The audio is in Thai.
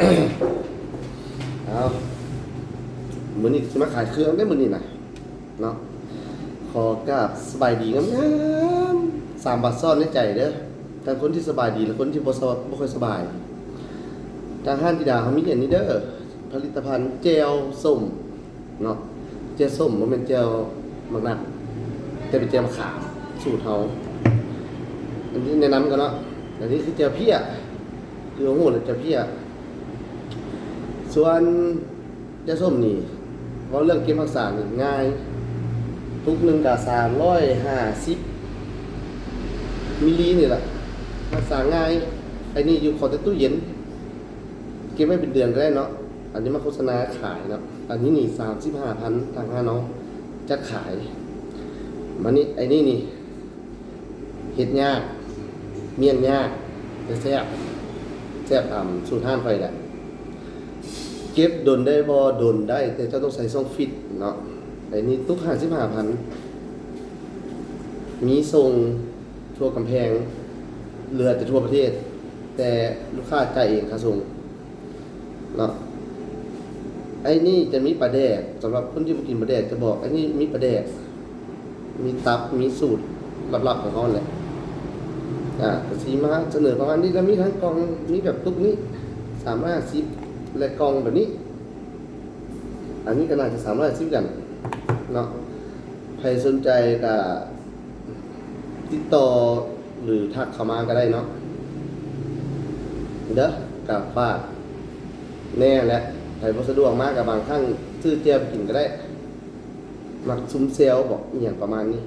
เอามื้อนี้สิมาขายเครื่องได้มื้อนี้น่ะเนาะขอกราบสบายดีงามๆ3 บาทซ่อนในใจเด้อทั้งคนที่สบายดีและคนที่บ่ค่อยสบายทางห้างธิดาเขามีอันนี้เด้อผลิตภัณฑ์เจลส้มเนาะเจลส้มบ่แม่นเจลมักนัดแต่เป็นเจลมะขามสูตรเฮาอันนี้แนะนำกันเนาะอันนี้คือเจลเพี้ยคือโอ้โหเจลเพี้ยส่วนเจลส้มนี่เว้าเรื่องเก็บรักษานี่ง่ายทุกนึงก็350มิลลินี่แหละรักษาง่ายไอ้นี่อยู่ขอแต่ตู้เย็นเก็บไว้เป็นเดือนก็ได้เนาะอันนี้มาโฆษณาขายเนาะอันนี้นี่ 35,000 ทางห้าน้องจะขายมันนี่ไอ้นี่เฮ็ดยากเมี่ยงยากแต่แซ่บตามสูตรห้านไฟแหละเก็บดนได้บ่ดนได้แต่เจ้าต้องใส่ซ่องฟิตเนาะไอ้นี่ตุ๊ก 55,000 มีส่งทั่วกำแพงเรือแต่ทั่วประเทศแต่ลูกค้าจ่ายเองค่าส่งเนาะไอ้นี่จะมีปลาแดกสำหรับคนที่บ่กินปลาแดกจะบอกไอ้นี่มีปลาแดกมีตับมีสูตรลับๆของเขาแหละก็สิมาเสนอประมาณนี้แล้วมีทั้งกล่องมีแบบตุ๊กนี้350และกล่องแบบนี้อันนี้ก็น่าจะ310กันเนาะใครสนใจก็ติดต่อหรือทักเข้ามาก็ได้เนาะเด้อกับฝากแน่แหละใครบ่สะดวกมากกับบางครั้งซื้อเจียวไปกินก็ได้มักซุมเซลบอกอีหยังประมาณนี้